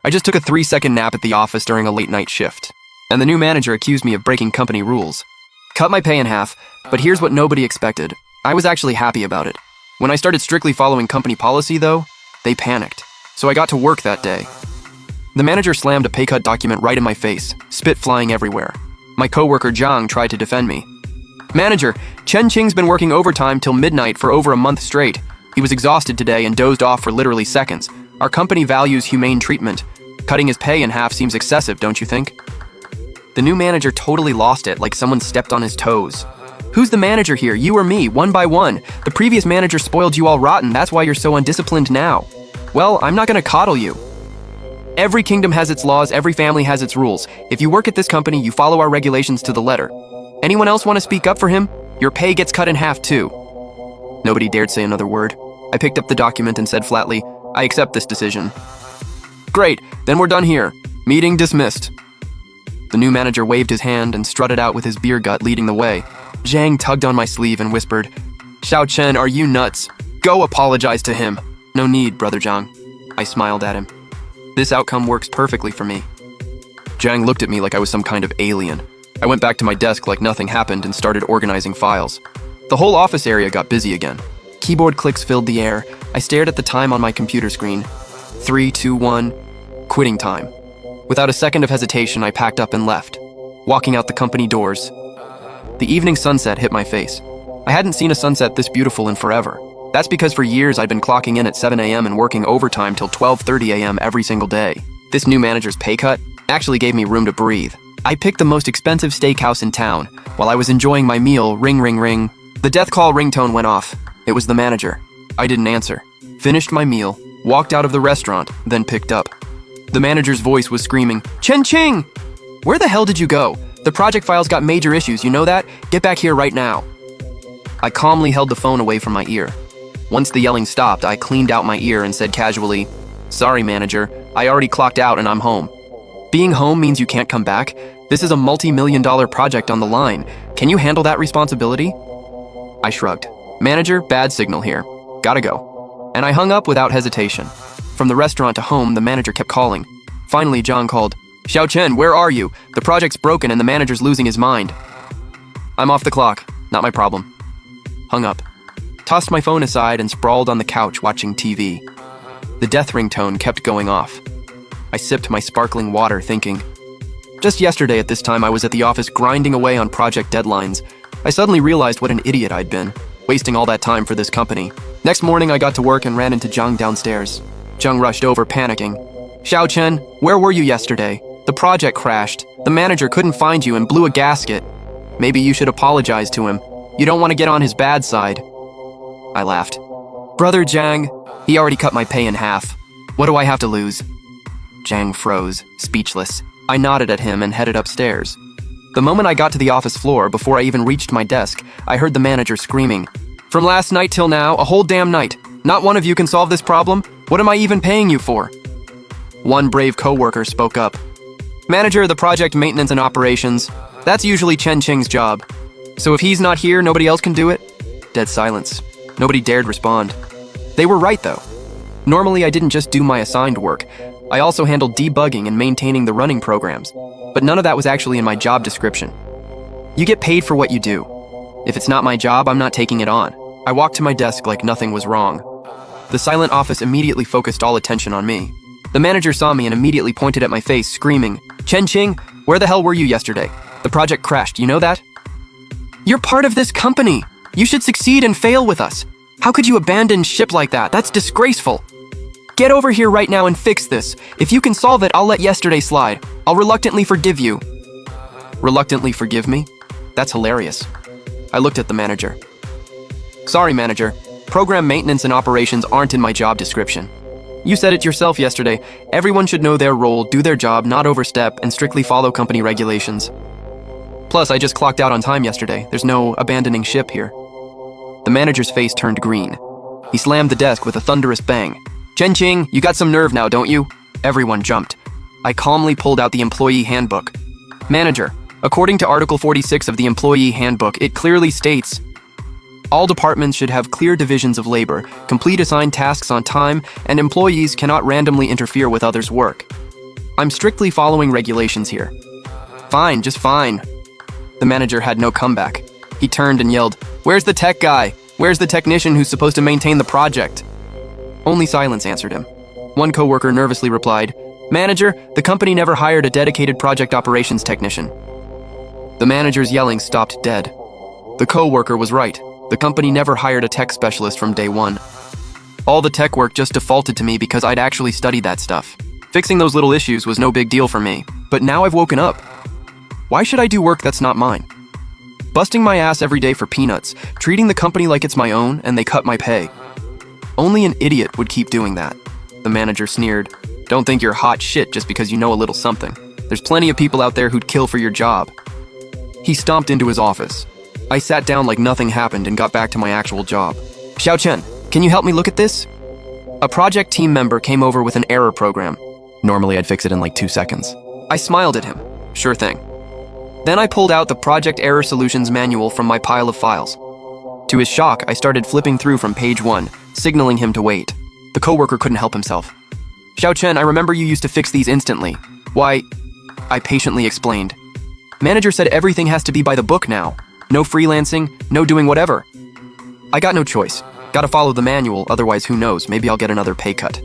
I just took a 3-second nap at the office during a late-night shift, and the new manager accused me of breaking company rules. Cut my pay in half, but here's what nobody expected. I was actually happy about it. When I started strictly following company policy, though, they panicked. So I got to work that day. The manager slammed a pay cut document right in my face, spit flying everywhere. My coworker Zhang tried to defend me. Manager, Chen Qing's been working overtime till midnight for over a month straight. He was exhausted today and dozed off for literally seconds. Our company values humane treatment. Cutting his pay in half seems excessive, don't you think? The new manager totally lost it, like someone stepped on his toes. Who's the manager here, you or me, one by one? The previous manager spoiled you all rotten, that's why you're so undisciplined now. Well, I'm not gonna coddle you. Every kingdom has its laws, every family has its rules. If you work at this company, you follow our regulations to the letter. Anyone else want to speak up for him? Your pay gets cut in half too. Nobody dared say another word. I picked up the document and said flatly, I accept this decision. Great, then we're done here. Meeting dismissed. The new manager waved his hand and strutted out with his beer gut leading the way. Zhang tugged on my sleeve and whispered, Xiao Chen, are you nuts? Go apologize to him. No need, Brother Zhang. I smiled at him. This outcome works perfectly for me. Zhang looked at me like I was some kind of alien. I went back to my desk like nothing happened and started organizing files. The whole office area got busy again. Keyboard clicks filled the air. I stared at the time on my computer screen. 3, 2, 1, quitting time. Without a second of hesitation, I packed up and left, walking out the company doors. The evening sunset hit my face. I hadn't seen a sunset this beautiful in forever. That's because for years I'd been clocking in at 7 a.m. and working overtime till 12:30 a.m. every single day. This new manager's pay cut actually gave me room to breathe. I picked the most expensive steakhouse in town. While I was enjoying my meal, ring, ring, ring. The death call ringtone went off. It was the manager. I didn't answer. Finished my meal, walked out of the restaurant, then picked up. The manager's voice was screaming, Chen Qing! Where the hell did you go? The project file's got major issues, you know that? Get back here right now. I calmly held the phone away from my ear. Once the yelling stopped, I cleaned out my ear and said casually, Sorry, manager, I already clocked out and I'm home. Being home means you can't come back? This is a multi-million-dollar project on the line. Can you handle that responsibility? I shrugged. Manager, bad signal here. Gotta go. And I hung up without hesitation. From the restaurant to home, the manager kept calling. Finally, Zhang called, Xiao Chen, where are you? The project's broken and the manager's losing his mind. I'm off the clock. Not my problem. Hung up. Tossed my phone aside and sprawled on the couch watching TV. The death ringtone kept going off. I sipped my sparkling water thinking. Just yesterday at this time I was at the office grinding away on project deadlines. I suddenly realized what an idiot I'd been, wasting all that time for this company. Next morning I got to work and ran into Zhang downstairs. Zhang rushed over panicking. Xiao Chen, where were you yesterday? The project crashed. The manager couldn't find you and blew a gasket. Maybe you should apologize to him. You don't want to get on his bad side. I laughed. Brother Zhang, he already cut my pay in half. What do I have to lose? Zhang froze, speechless. I nodded at him and headed upstairs. The moment I got to the office floor, before I even reached my desk, I heard the manager screaming, From last night till now, a whole damn night. Not one of you can solve this problem? What am I even paying you for? One brave coworker spoke up. Manager of the project maintenance and operations. That's usually Chen Qing's job. So if he's not here, nobody else can do it? Dead silence. Nobody dared respond. They were right, though. Normally, I didn't just do my assigned work. I also handled debugging and maintaining the running programs. But none of that was actually in my job description. You get paid for what you do. If it's not my job, I'm not taking it on. I walked to my desk like nothing was wrong. The silent office immediately focused all attention on me. The manager saw me and immediately pointed at my face, screaming, Chen Qing, where the hell were you yesterday? The project crashed, you know that? You're part of this company. You should succeed and fail with us. How could you abandon ship like that? That's disgraceful. Get over here right now and fix this. If you can solve it, I'll let yesterday slide. I'll reluctantly forgive you. Reluctantly forgive me? That's hilarious. I looked at the manager. Sorry, manager. Program maintenance and operations aren't in my job description. You said it yourself yesterday. Everyone should know their role, do their job, not overstep, and strictly follow company regulations. Plus, I just clocked out on time yesterday. There's no abandoning ship here. The manager's face turned green. He slammed the desk with a thunderous bang. Chen Qing, you got some nerve now, don't you? Everyone jumped. I calmly pulled out the employee handbook. Manager, according to Article 46 of the Employee Handbook, it clearly states, all departments should have clear divisions of labor, complete assigned tasks on time, and employees cannot randomly interfere with others' work. I'm strictly following regulations here. Fine, just fine. The manager had no comeback. He turned and yelled, "Where's the tech guy? Where's the technician who's supposed to maintain the project?" Only silence answered him. One coworker nervously replied, "Manager, the company never hired a dedicated project operations technician." The manager's yelling stopped dead. The coworker was right. The company never hired a tech specialist from day one. All the tech work just defaulted to me because I'd actually studied that stuff. Fixing those little issues was no big deal for me, but now I've woken up. Why should I do work that's not mine? Busting my ass every day for peanuts, treating the company like it's my own, and they cut my pay. Only an idiot would keep doing that. The manager sneered. Don't think you're hot shit just because you know a little something. There's plenty of people out there who'd kill for your job. He stomped into his office. I sat down like nothing happened and got back to my actual job. Xiao Chen, can you help me look at this? A project team member came over with an error program. Normally I'd fix it in like 2 seconds. I smiled at him. Sure thing. Then I pulled out the Project Error Solutions manual from my pile of files. To his shock, I started flipping through from page 1, signaling him to wait. The coworker couldn't help himself. Xiao Chen, I remember you used to fix these instantly. Why? I patiently explained. Manager said everything has to be by the book now. No freelancing, no doing whatever. I got no choice. Gotta follow the manual, otherwise who knows, maybe I'll get another pay cut.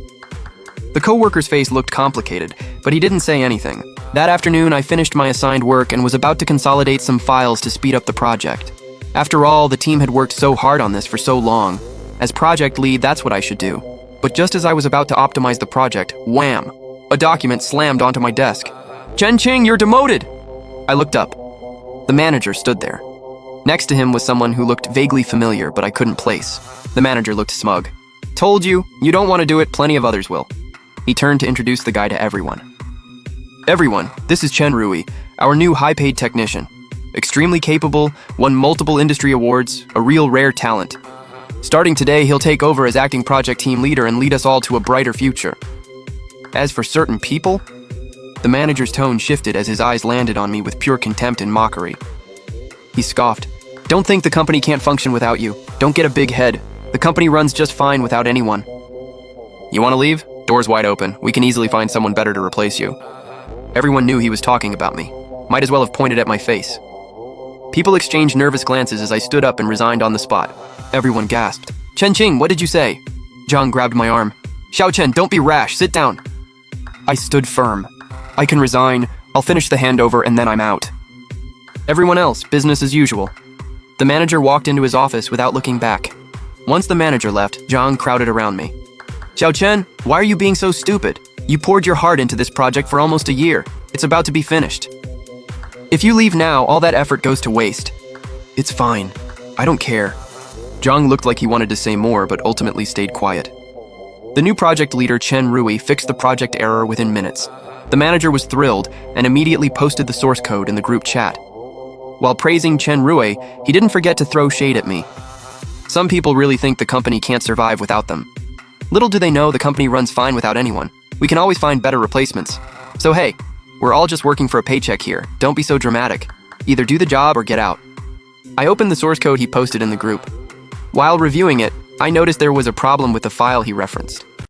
The coworker's face looked complicated, but he didn't say anything. That afternoon, I finished my assigned work and was about to consolidate some files to speed up the project. After all, the team had worked so hard on this for so long. As project lead, that's what I should do. But just as I was about to optimize the project, wham! A document slammed onto my desk. Chen Qing, you're demoted! I looked up. The manager stood there. Next to him was someone who looked vaguely familiar, but I couldn't place. The manager looked smug. Told you, you don't want to do it, plenty of others will. He turned to introduce the guy to everyone. Everyone, this is Chen Rui, our new high-paid technician. Extremely capable, won multiple industry awards, a real rare talent. Starting today, he'll take over as acting project team leader and lead us all to a brighter future. As for certain people, the manager's tone shifted as his eyes landed on me with pure contempt and mockery. He scoffed. Don't think the company can't function without you. Don't get a big head. The company runs just fine without anyone. You want to leave? Door's wide open. We can easily find someone better to replace you. Everyone knew he was talking about me. Might as well have pointed at my face. People exchanged nervous glances as I stood up and resigned on the spot. Everyone gasped. Chen Qing, what did you say? Zhang grabbed my arm. Xiao Chen, don't be rash. Sit down. I stood firm. I can resign. I'll finish the handover and then I'm out. Everyone else, business as usual. The manager walked into his office without looking back. Once the manager left, Zhang crowded around me. Xiao Chen, why are you being so stupid? You poured your heart into this project for almost a year. It's about to be finished. If you leave now, all that effort goes to waste. It's fine. I don't care. Zhang looked like he wanted to say more, but ultimately stayed quiet. The new project leader, Chen Rui, fixed the project error within minutes. The manager was thrilled and immediately posted the source code in the group chat. While praising Chen Rui, he didn't forget to throw shade at me. Some people really think the company can't survive without them. Little do they know the company runs fine without anyone. We can always find better replacements. So hey, we're all just working for a paycheck here. Don't be so dramatic. Either do the job or get out. I opened the source code he posted in the group. While reviewing it, I noticed there was a problem with the file he referenced.